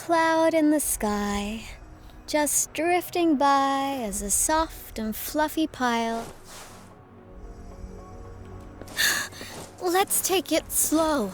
cloud in the sky, just drifting by as a soft and fluffy pile. Let's take it slow.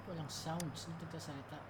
Walang sounds nung nagsasalita.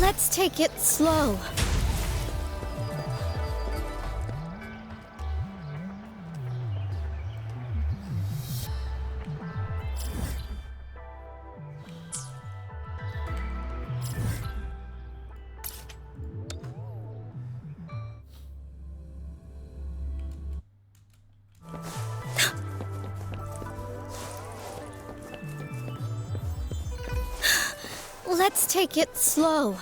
Let's take it slow. Let's take it slow.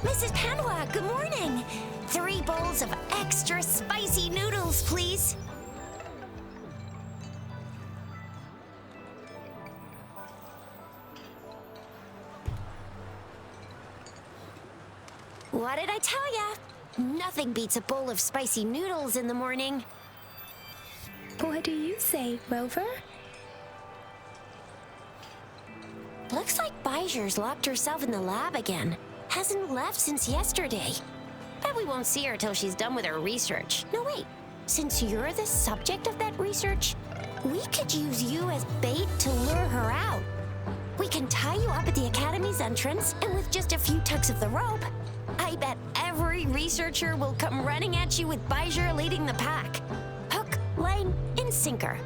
Mrs. Panwa, good morning. 3 bowls of extra spicy noodles, please. What did I tell ya? Nothing beats a bowl of spicy noodles in the morning. What do you say, Rover? Looks like Bijou's locked herself in the lab again. Hasn't left since yesterday. Bet we won't see her till she's done with her research. No, wait. Since you're the subject of that research, we could use you as bait to lure her out. We can tie you up at the Academy's entrance, and with just a few tugs of the rope, I bet every researcher will come running at you with Bijou leading the pack. Hook, line, and sinker.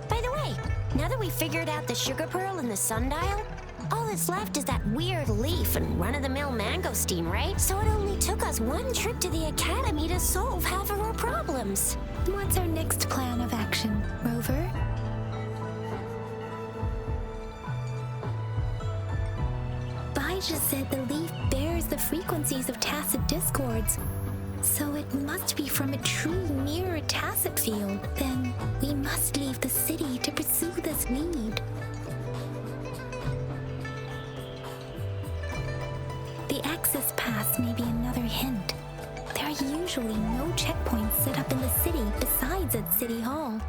By the way, now that we figured out the sugar pearl and the sundial, All that's left is that weird leaf and run-of-the-mill mangosteen, right? So it only took us one trip to the academy to solve half of our problems. What's our next plan of action, Rover? Bai just said the leaf bears the frequencies of tacit discords, so it must be from a true mirror tacit field. Then we must leave the city to pursue this lead. The access pass may be another hint. There are usually no checkpoints set up in the city besides at City Hall.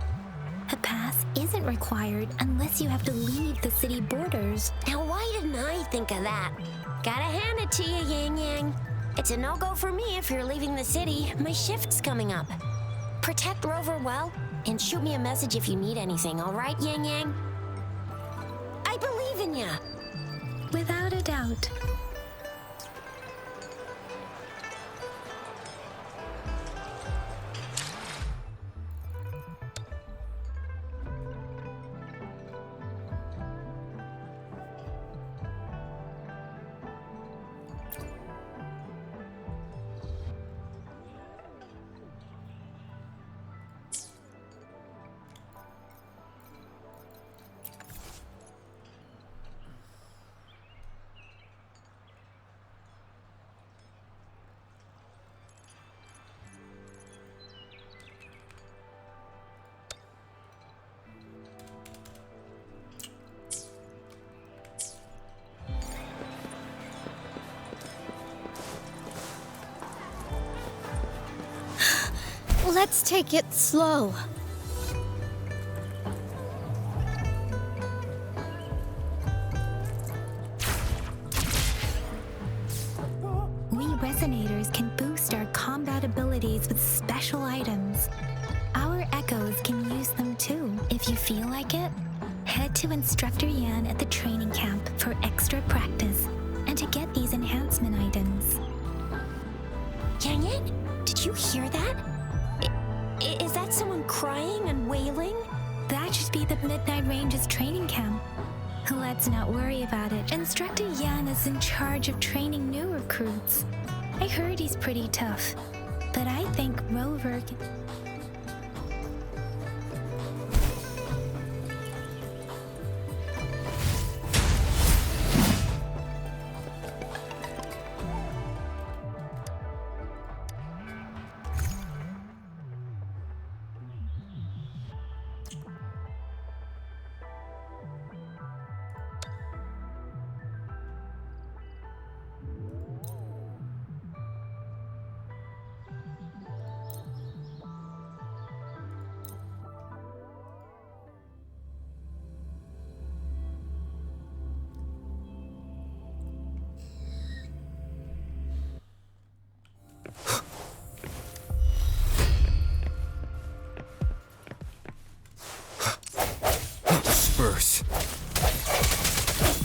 A pass isn't required unless you have to leave the city borders. Now, why didn't I think of that? Gotta hand it to you, Yang Yang. It's a no-go for me if you're leaving the city. My shift's coming up. Protect Rover well, and shoot me a message if you need anything, all right, Yang Yang? I believe in ya! Without a doubt. Let's take it slow. We resonators can boost our combat abilities with special items. Our echoes can use them too. If you feel like it, head to Instructor Yan at the training camp for extra practice and to get these enhancement items. Yang Yang, did you hear that? Is that someone crying and wailing? That should be the Midnight Ranges training camp. Let's not worry about it. Instructor Yan is in charge of training new recruits. I heard he's pretty tough, but I think Rover can...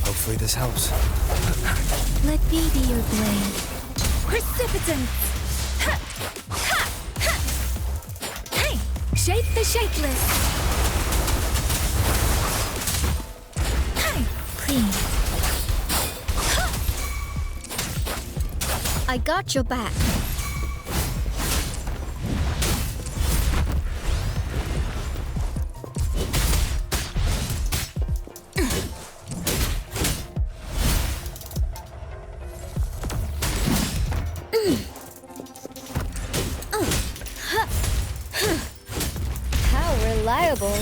Hopefully this helps. Let me be your blade. Precipitance! Ha! Ha! Ha! Hey! Shape the shapeless! Hey! Please. Ha! I got your back. Reliable.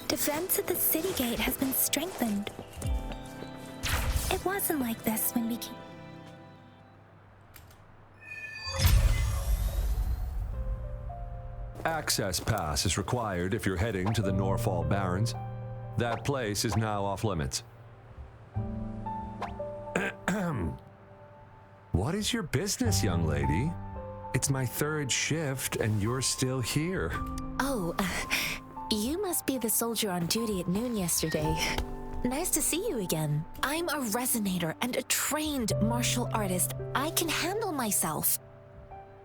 Defense at the city gate has been strengthened. It It wasn't like this when we came. Access pass is required if you're heading to the Norfall Barrens. That place is now off limits. What is your business, young lady? It's my third shift and you're still here. Oh, you must be the soldier on duty at noon yesterday. Nice to see you again. I'm a resonator and a trained martial artist. I can handle myself.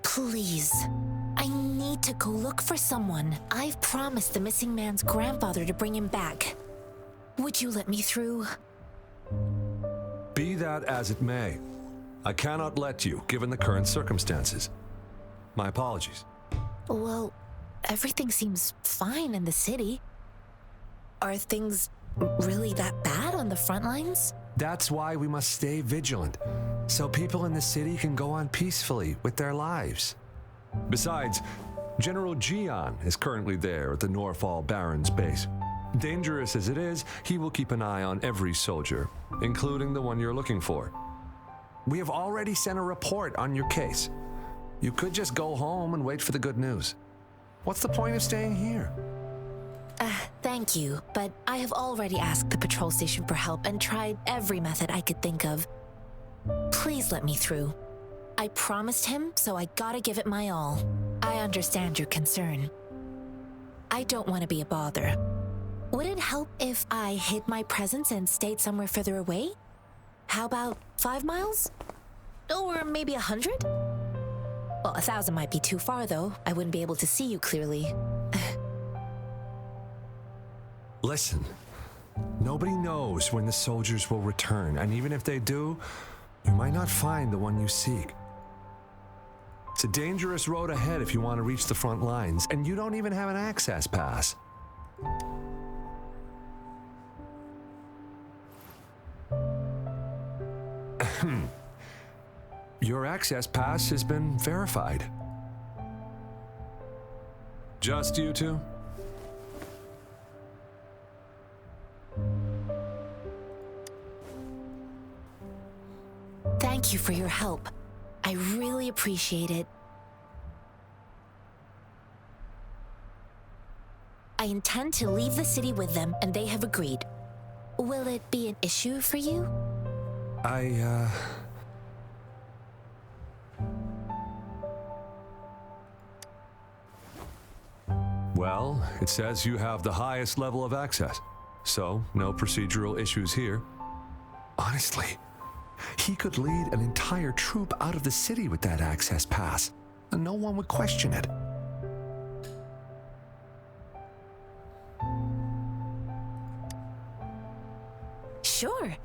Please, I need to go look for someone. I've promised the missing man's grandfather to bring him back. Would you let me through? Be that as it may, I cannot let you, given the current circumstances. My apologies. Well, everything seems fine in the city. Are things really that bad on the front lines? That's why we must stay vigilant, so people in the city can go on peacefully with their lives. Besides, General Jian is currently there at the Norfall Barrens base. Dangerous as it is, he will keep an eye on every soldier, including the one you're looking for. We have already sent a report on your case. You could just go home and wait for the good news. What's the point of staying here? Thank you, but I have already asked the patrol station for help and tried every method I could think of. Please let me through. I promised him, so I gotta give it my all. I understand your concern. I don't want to be a bother. Would it help if I hid my presence and stayed somewhere further away? How about 5 miles? Or maybe 100? Well, 1,000 might be too far, though. I wouldn't be able to see you clearly. Listen, nobody knows when the soldiers will return, and even if they do, you might not find the one you seek. It's a dangerous road ahead if you want to reach the front lines, and you don't even have an access pass. Your access pass has been verified. Just you two? Thank you for your help. I really appreciate it. I intend to leave the city with them, and they have agreed. Will it be an issue for you? Well, it says you have the highest level of access, so no procedural issues here. Honestly, he could lead an entire troop out of the city with that access pass, and no one would question it. Sure.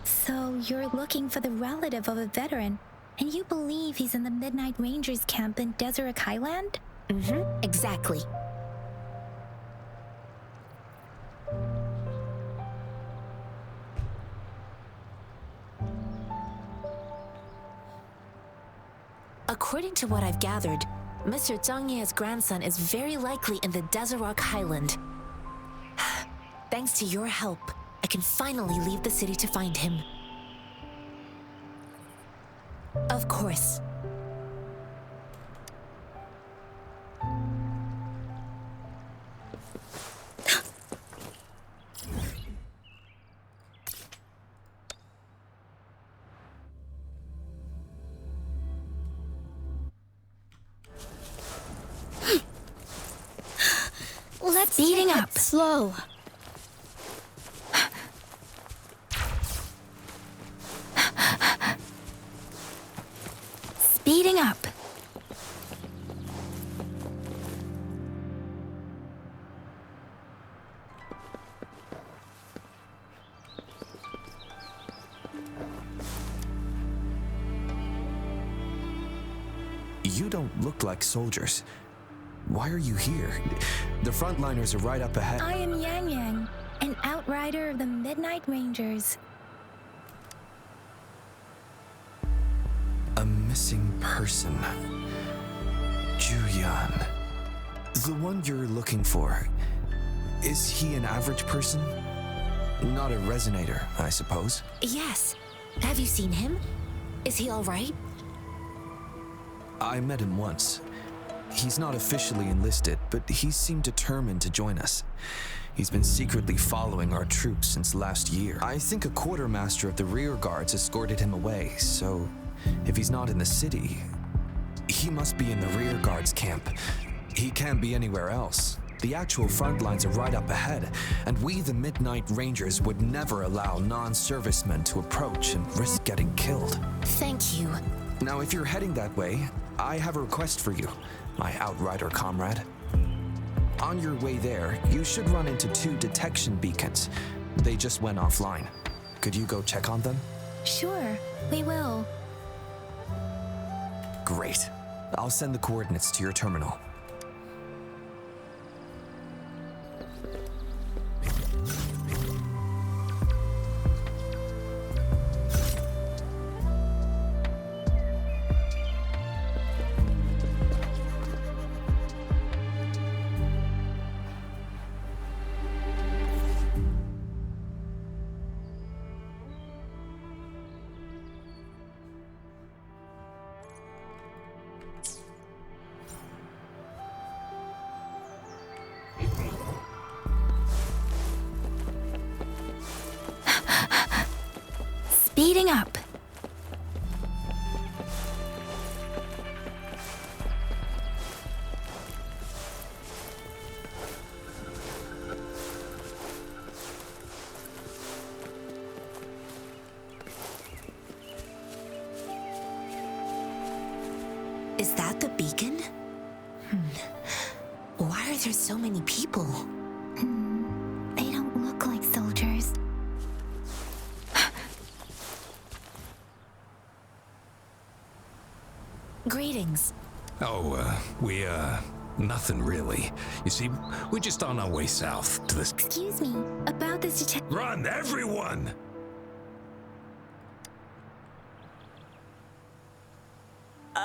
So you're looking for the relative of a veteran, and you believe he's in the Midnight Rangers camp in Deseret Highland? Exactly. According to what I've gathered, Mr. Zhang Ye's grandson is very likely in the Deseret Highland. Thanks to your help, I can finally leave the city to find him. Of course. Let's Speeding take up. it slow. Speeding up. You don't look like soldiers. Why are you here? The frontliners are right up ahead. I am Yang Yang, an outrider of the Midnight Rangers. A missing person. Juyan. The one you're looking for. Is he an average person? Not a resonator, I suppose. Yes. Have you seen him? Is he all right? I met him once. He's not officially enlisted, but he seemed determined to join us. He's been secretly following our troops since last year. I think a quartermaster of the rear guards escorted him away, so if he's not in the city, he must be in the rear guards camp. He can't be anywhere else. The actual front lines are right up ahead, and we, the Midnight Rangers, would never allow non-servicemen to approach and risk getting killed. Thank you. Now, if you're heading that way, I have a request for you, my outrider comrade. On your way there, you should run into 2 detection beacons. They just went offline. Could you go check on them? Sure, we will. Great. I'll send the coordinates to your terminal. Speeding up. Is that the beacon? Why are there so many people? They don't look like soldiers. Greetings. Nothing really. You see, we're just on our way south to this. Excuse me, about this detective. Run, everyone!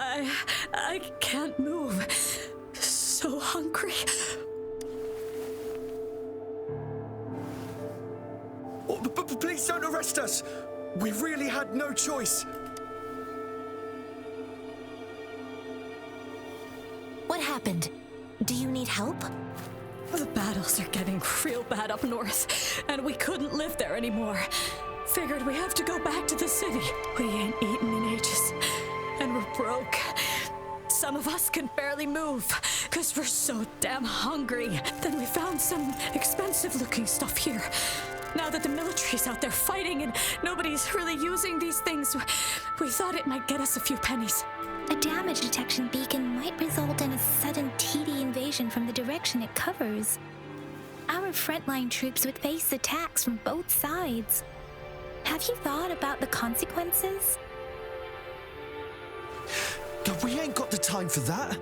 I can't move. So hungry. Oh, please don't arrest us! We really had no choice. What happened? Do you need help? The battles are getting real bad up north, and we couldn't live there anymore. Figured we have to go back to the city. We ain't eaten in ages, and we're broke. Some of us can barely move, because we're so damn hungry. Then we found some expensive-looking stuff here. Now that the military's out there fighting and nobody's really using these things, we thought it might get us a few pennies. A damage detection beacon might result in a sudden TD invasion from the direction it covers. Our frontline troops would face attacks from both sides. Have you thought about the consequences? We ain't got the time for that.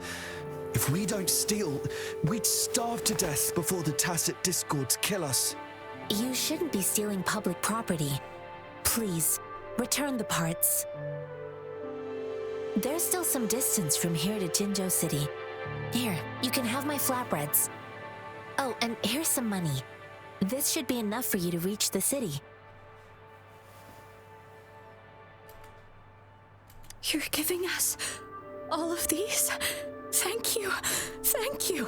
If we don't steal, we'd starve to death before the Tacit Discords kill us. You shouldn't be stealing public property. Please, return the parts. There's still some distance from here to Jinzhou City. Here, you can have my flatbreads. Oh, and here's some money. This should be enough for you to reach the city. You're giving us all of these? Thank you. Thank you.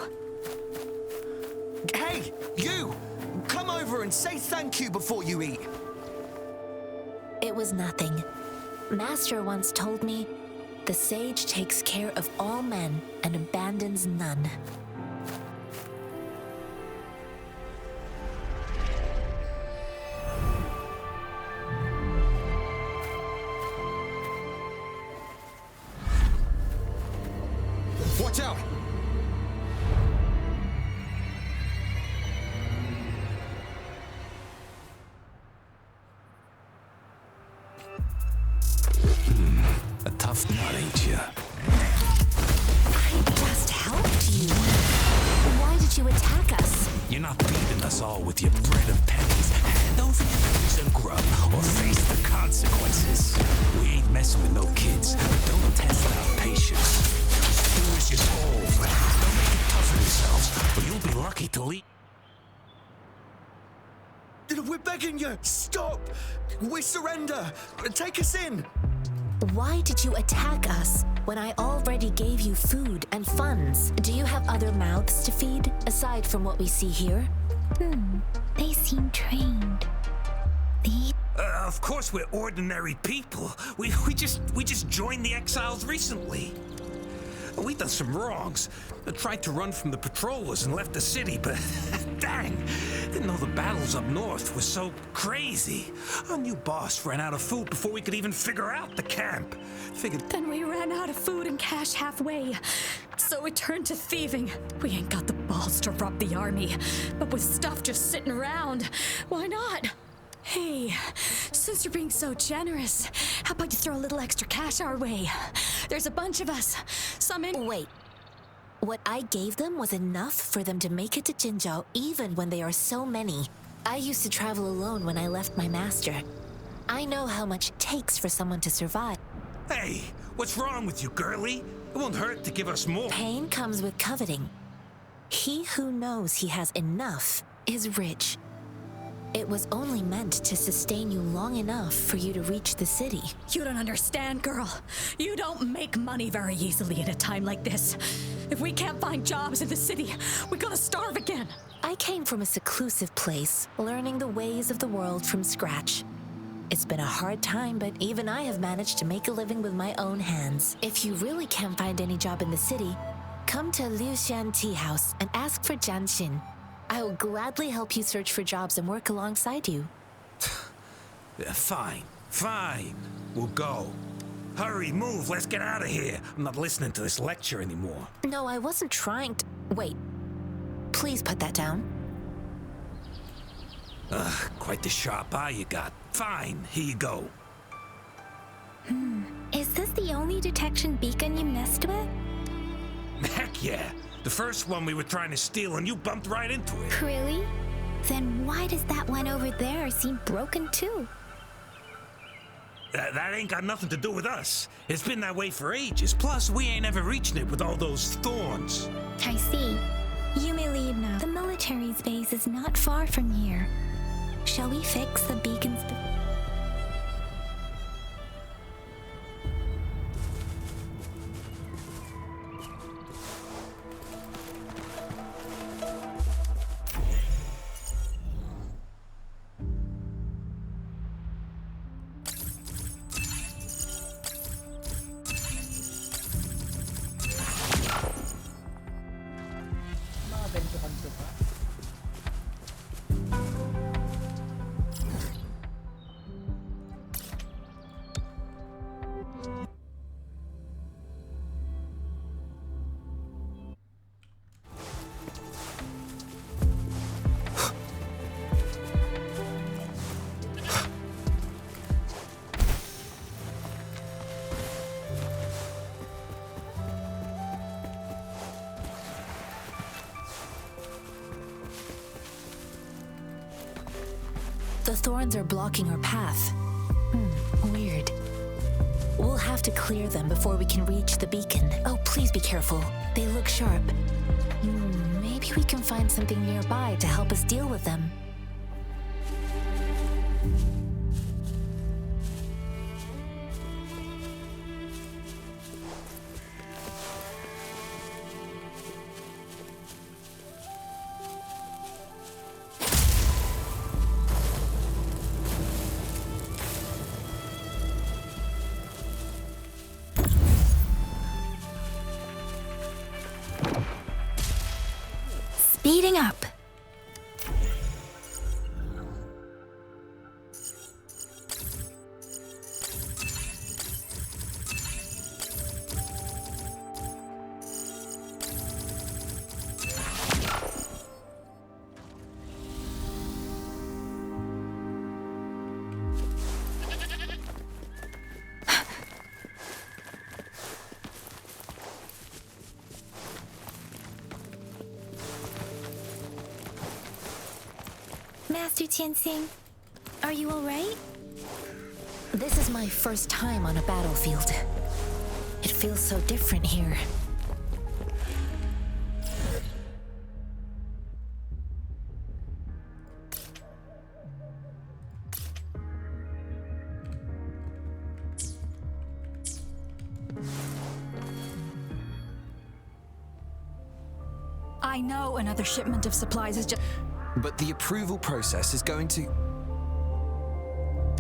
Hey, you! Come over and say thank you before you eat. It was nothing. Master once told me, the sage takes care of all men and abandons none. Watch out! A tough nut, ain't ya? I just helped you. Why did you attack us? You're not feeding us all with your bread and pennies. Hand over your food and grub, or face the consequences. We ain't messing with no kids. Don't test our patience. push is over. They'll make it tough for themselves, but you'll be lucky to leave. We're begging you! Stop! We surrender! Take us in! Why did you attack us when I already gave you food and funds? Do you have other mouths to feed, aside from what we see here? They seem trained. Of course we're ordinary people. We just joined the exiles recently. We done some wrongs. Tried to run from the patrollers and left the city, but dang, didn't know the battles up north were so crazy. Our new boss ran out of food before we could even figure out the camp. Then we ran out of food and cash halfway, so we turned to thieving. We ain't got the balls to rob the army, but with stuff just sitting around, why not? Hey, since you're being so generous, how about you throw a little extra cash our way? There's a bunch of us. Wait. What I gave them was enough for them to make it to Jinzhou even when they are so many. I used to travel alone when I left my master. I know how much it takes for someone to survive. Hey, what's wrong with you, girlie? It won't hurt to give us more. Pain comes with coveting. He who knows he has enough is rich. It was only meant to sustain you long enough for you to reach the city. You don't understand, girl. You don't make money very easily at a time like this. If we can't find jobs in the city, we're gonna starve again. I came from a seclusive place, learning the ways of the world from scratch. It's been a hard time, but even I have managed to make a living with my own hands. If you really can't find any job in the city, come to Liuxian Tea House and ask for Jian Xin. I will gladly help you search for jobs and work alongside you. Yeah, fine. We'll go. Hurry, move, let's get out of here. I'm not listening to this lecture anymore. No, I wasn't trying to... Wait. Please put that down. Quite the sharp eye you got. Fine, here you go. Is this the only detection beacon you messed with? Heck yeah. The first one we were trying to steal and you bumped right into it. Really? Then why does that one over there seem broken too? That ain't got nothing to do with us. It's been that way for ages. Plus, we ain't ever reaching it with all those thorns. I see. You may leave now. The military's base is not far from here. Shall we fix the beacons? The thorns are blocking our path. Weird. We'll have to clear them before we can reach the beacon. Oh, please be careful. They look sharp. Maybe we can find something nearby to help us deal with them. Speeding up. Master Tianxing, are you all right? This is my first time on a battlefield. It feels so different here. I know another shipment of supplies is just... But the approval process is going to...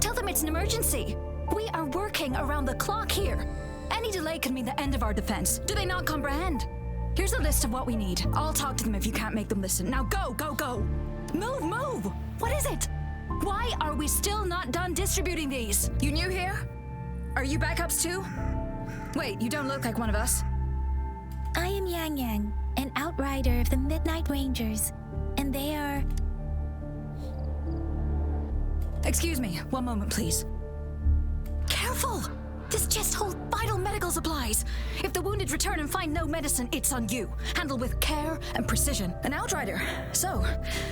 Tell them it's an emergency. We are working around the clock here. Any delay could mean the end of our defense. Do they not comprehend? Here's a list of what we need. I'll talk to them if you can't make them listen. Now go, go, go! Move, move! What is it? Why are we still not done distributing these? You new here? Are you backups too? Wait, you don't look like one of us. I am Yang Yang, an outrider of the Midnight Rangers, and they are... Excuse me, one moment please. Careful! This chest holds vital medical supplies. If the wounded return and find no medicine, it's on you. Handle with care and precision. An outrider. So,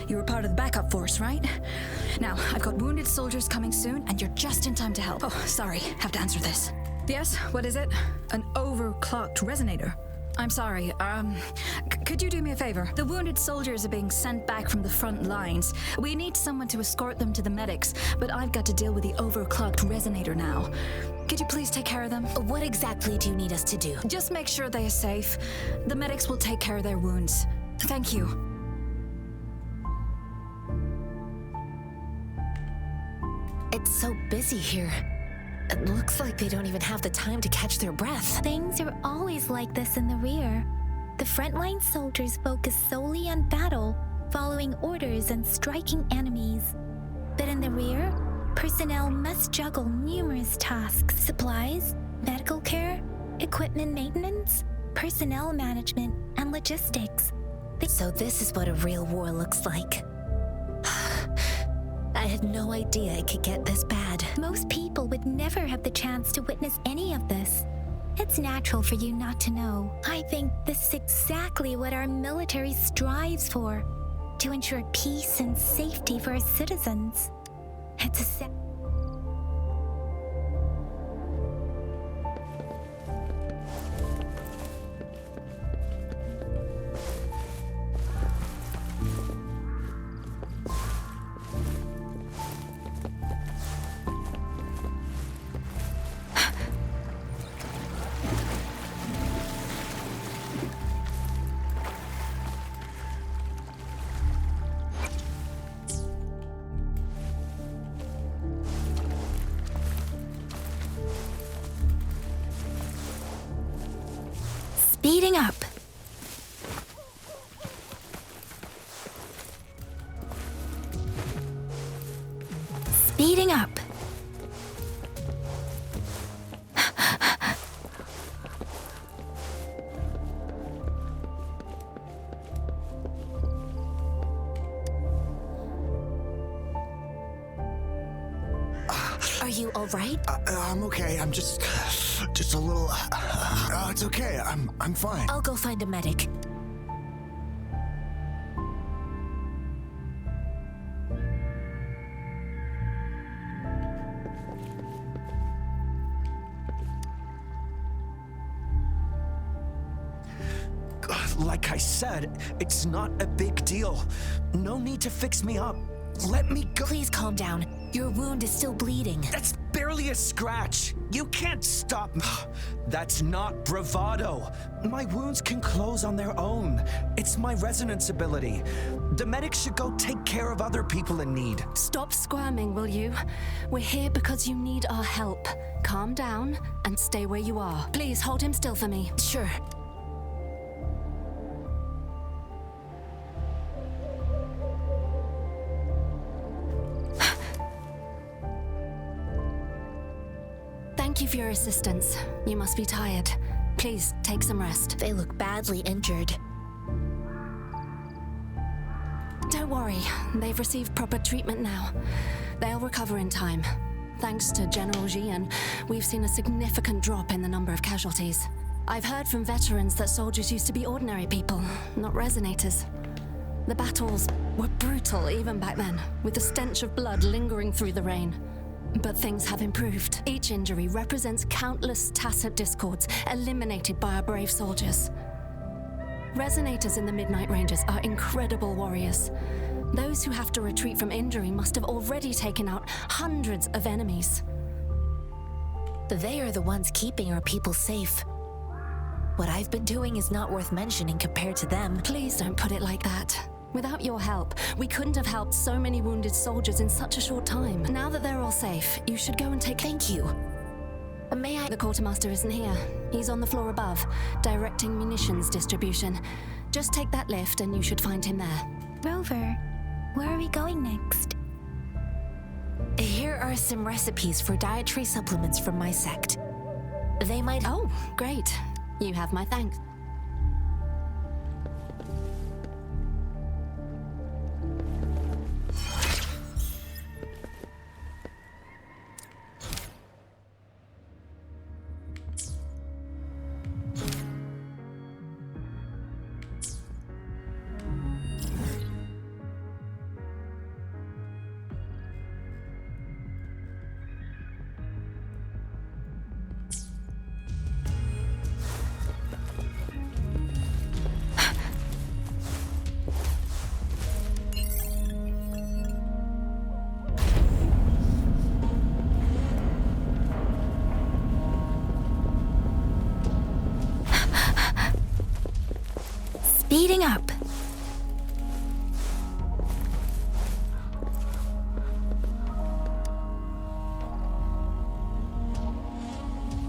you were part of the backup force, right? Now, I've got wounded soldiers coming soon, and you're just in time to help. Oh, sorry, have to answer this. Yes, what is it? An overclocked resonator. I'm sorry, could you do me a favor? The wounded soldiers are being sent back from the front lines. We need someone to escort them to the medics, but I've got to deal with the overclocked resonator now. Could you please take care of them? What exactly do you need us to do? Just make sure they are safe. The medics will take care of their wounds. Thank you. It's so busy here. It looks like they don't even have the time to catch their breath. Things are always like this in the rear. The frontline soldiers focus solely on battle, following orders and striking enemies. But in the rear, personnel must juggle numerous tasks: supplies, medical care, equipment maintenance, personnel management, and logistics. So this is what a real war looks like. I had no idea it could get this bad. Most people would never have the chance to witness any of this. It's natural for you not to know. I think this is exactly what our military strives for, to ensure peace and safety for our citizens. It's a speeding up. Speeding up. Are you all right? I'm okay. I'm just a little. It's okay. I'm fine. I'll go find a medic. Like I said, it's not a big deal. No need to fix me up. Let me go. Please calm down. Your wound is still bleeding. That's barely a scratch. You can't stop me. That's not bravado. My wounds can close on their own. It's my resonance ability. The medics should go take care of other people in need. Stop squirming, will you? We're here because you need our help. Calm down and stay where you are. Please hold him still for me. Sure. Thank you for your assistance. You must be tired. Please take some rest. They look badly injured. Don't worry, they've received proper treatment now. They'll recover in time. Thanks to General Jian, we've seen a significant drop in the number of casualties. I've heard from veterans that soldiers used to be ordinary people, not resonators. The battles were brutal even back then, with the stench of blood lingering through the rain. But things have improved. Each injury represents countless tacit discords eliminated by our brave soldiers. Resonators in the Midnight Rangers are incredible warriors. Those who have to retreat from injury must have already taken out hundreds of enemies. They are the ones keeping our people safe. What I've been doing is not worth mentioning compared to them. Please don't put it like that. Without your help, we couldn't have helped so many wounded soldiers in such a short time. Now that they're all safe, you should go and take... Thank you. May I... The quartermaster isn't here. He's on the floor above, directing munitions distribution. Just take that lift and you should find him there. Rover, where are we going next? Here are some recipes for dietary supplements from my sect. They might... Oh, great. You have my thanks. Speeding up.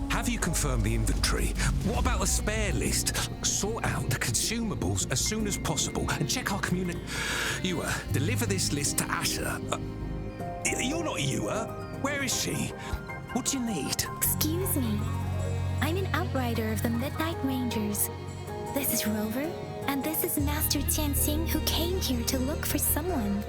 Have you confirmed the inventory? What about the spare list? Sort out the consumables as soon as possible and check our community. Yua, deliver this list to Asher. You're not Yua. Where is she? What do you need? Excuse me. I'm an outrider of the Midnight Rangers. This is Rover, and this is Master Tianxing, who came here to look for someone.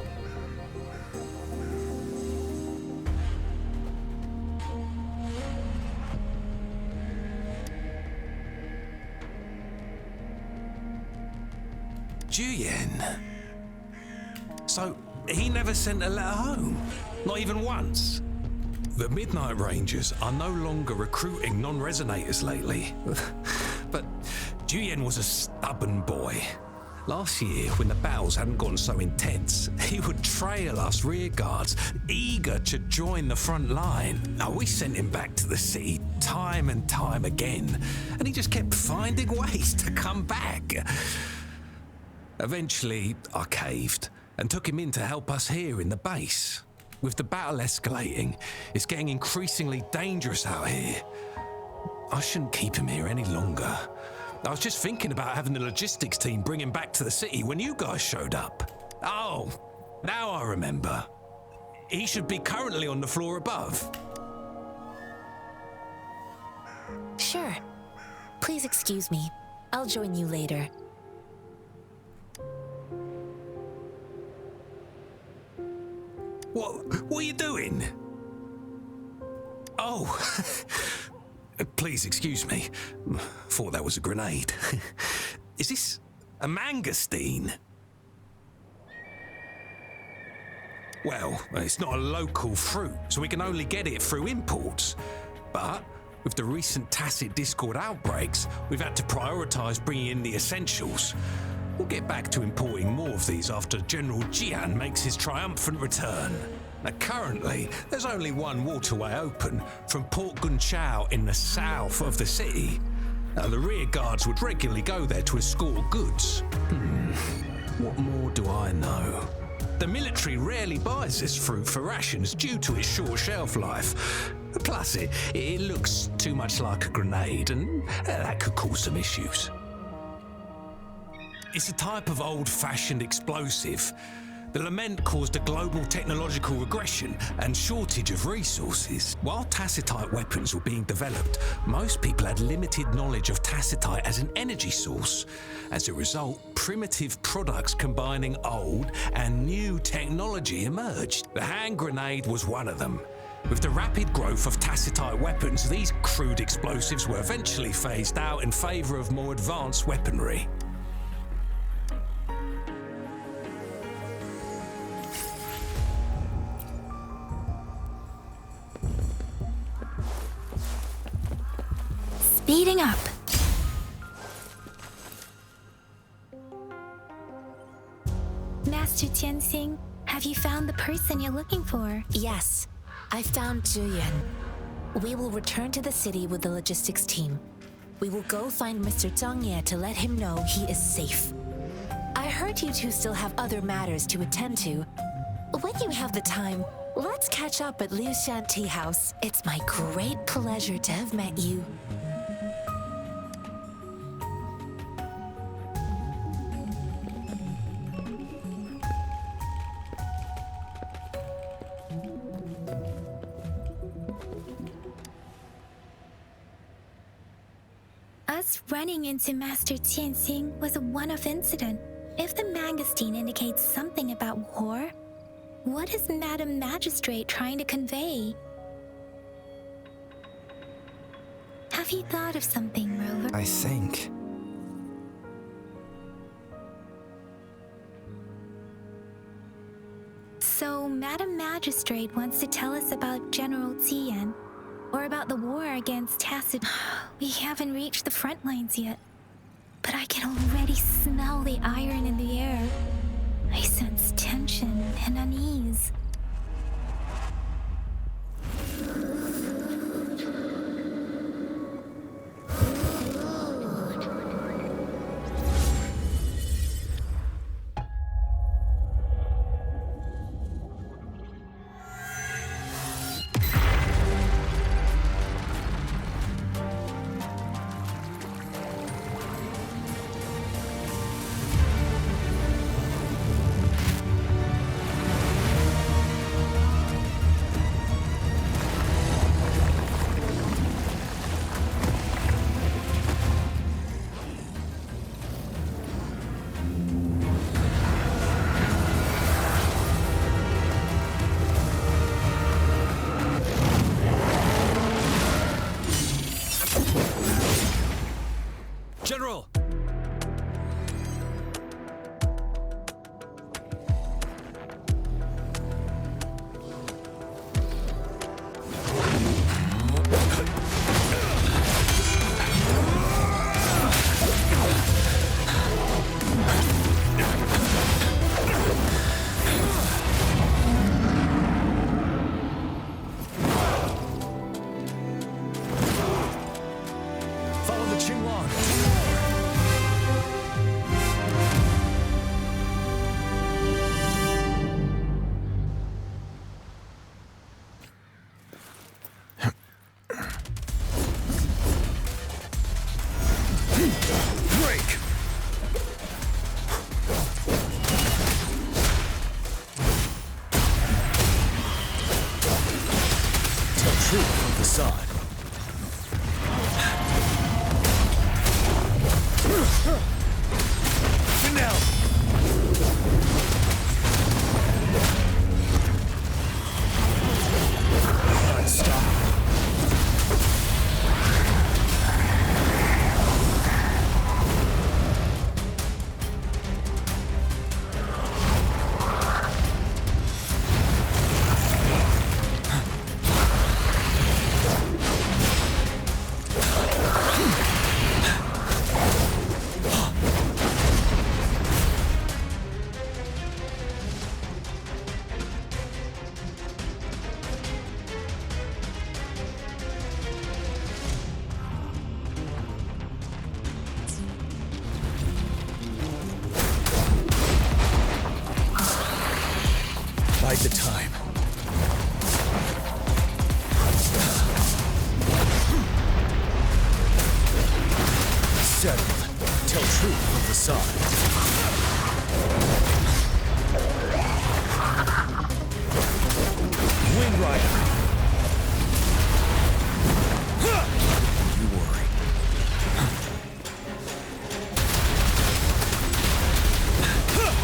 Juyen. So, he never sent a letter home? Not even once? The Midnight Rangers are no longer recruiting non-resonators lately. But Juyen was a stubborn boy. Last year, when the battles hadn't gotten so intense, he would trail us rearguards, eager to join the front line. Now, we sent him back to the city time and time again, and he just kept finding ways to come back. Eventually, I caved and took him in to help us here in the base. With the battle escalating, it's getting increasingly dangerous out here. I shouldn't keep him here any longer. I was just thinking about having the logistics team bring him back to the city when you guys showed up. Oh, now I remember. He should be currently on the floor above. Sure. Please excuse me. I'll join you later. What are you doing? Oh, please excuse me. Thought that was a grenade. Is this a mangosteen? Well, it's not a local fruit, so we can only get it through imports. But with the recent tacit Discord outbreaks, we've had to prioritize bringing in the essentials. We'll get back to importing more of these after General Jian makes his triumphant return. Now, currently, there's only one waterway open from Port Gunchao in the south of the city. Now, the rear guards would regularly go there to escort goods. What more do I know? The military rarely buys this fruit for rations due to its short shelf life. Plus, it looks too much like a grenade, and that could cause some issues. It's a type of old-fashioned explosive. The lament caused a global technological regression and shortage of resources. While tacitite weapons were being developed, most people had limited knowledge of tacitite as an energy source. As a result, primitive products combining old and new technology emerged. The hand grenade was one of them. With the rapid growth of tacitite weapons, these crude explosives were eventually phased out in favor of more advanced weaponry. Speeding up. Master Tianxing, have you found the person you're looking for? Yes, I found Juyen. We will return to the city with the logistics team. We will go find Mr. Zhang Ye to let him know he is safe. I heard you two still have other matters to attend to. When you have the time, let's catch up at Liu Shan Tea House. It's my great pleasure to have met you. Us running into Master Tianxing was a one-off incident. If the magazine indicates something about war, what is Madam Magistrate trying to convey? Have you thought of something, Rover? I think. So, Madam Magistrate wants to tell us about General Tian, or about the war against Tacit. We haven't reached the front lines yet, but I can already smell the iron in the air. I sense tension and unease. General! Follow the Qinglong! Break! Tell truth from facade. Finale! Unstoppable. Bide the time. Settled. Tell truth from facade. Wind Rider. You worry.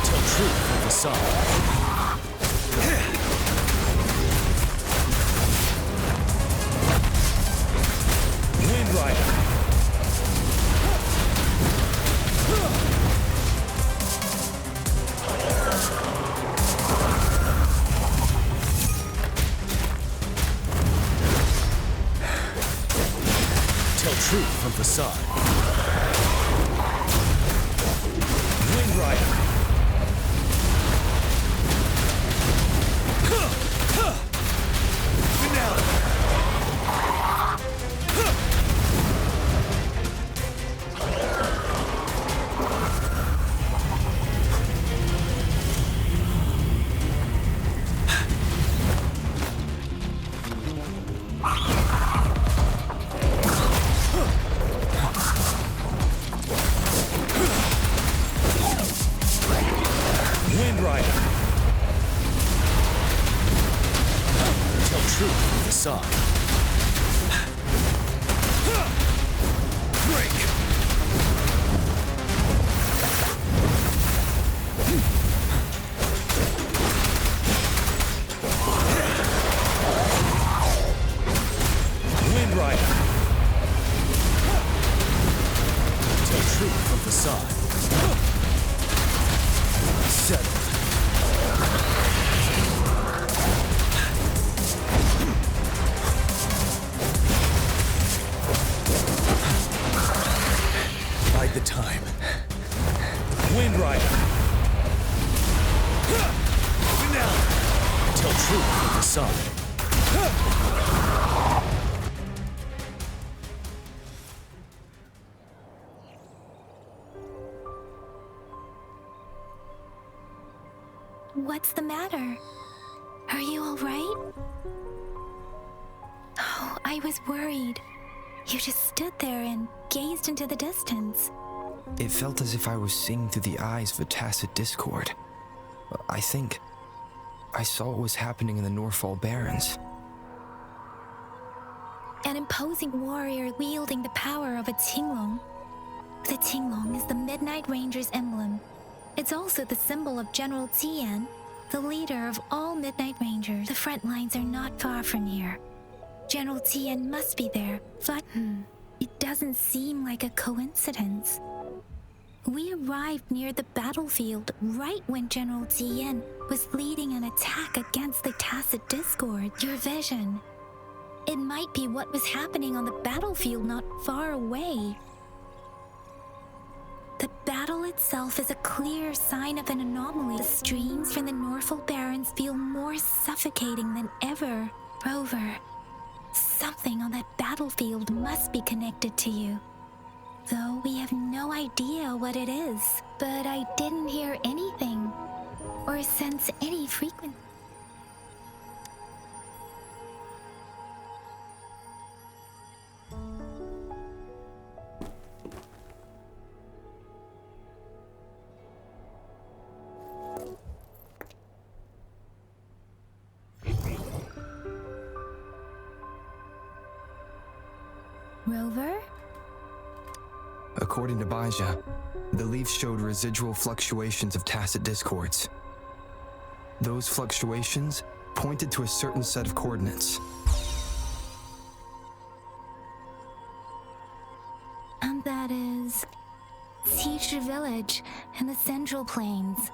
Tell truth from facade. Wind Rider. Tell truth from facade. Wind Rider. Finale. Rider. Tell truth from facade. Break. Wind Rider. Tell truth from facade. Settle. Bide the time. Wind Rider. Now. Tell truth from facade. What's the matter? Are you all right? Oh, I was worried. You just stood there and gazed into the distance. It felt as if I was seeing through the eyes of a tacit discord. I think I saw what was happening in the Norfall Barrens. An imposing warrior wielding the power of a Huanglong. The Huanglong is the Midnight Ranger's emblem. It's also the symbol of General Tian, the leader of all Midnight Rangers. The front lines are not far from here. General Tian must be there, but it doesn't seem like a coincidence. We arrived near the battlefield right when General Tian was leading an attack against the Tacit Discord. Your vision. It might be what was happening on the battlefield not far away. The battle itself is a clear sign of an anomaly. The streams from the Norfall Barrens feel more suffocating than ever. Rover, something on that battlefield must be connected to you. Though we have no idea what it is. But I didn't hear anything or sense any frequency. Rover? According to Baija, the leaves showed residual fluctuations of tacit discords. Those fluctuations pointed to a certain set of coordinates. And that is Siege Village in the Central Plains.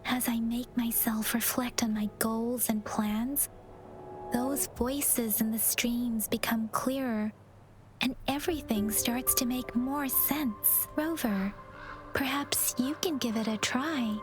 As I make myself reflect on my goals and plans, those voices in the streams become clearer, and everything starts to make more sense. Rover, perhaps you can give it a try.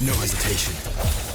No hesitation.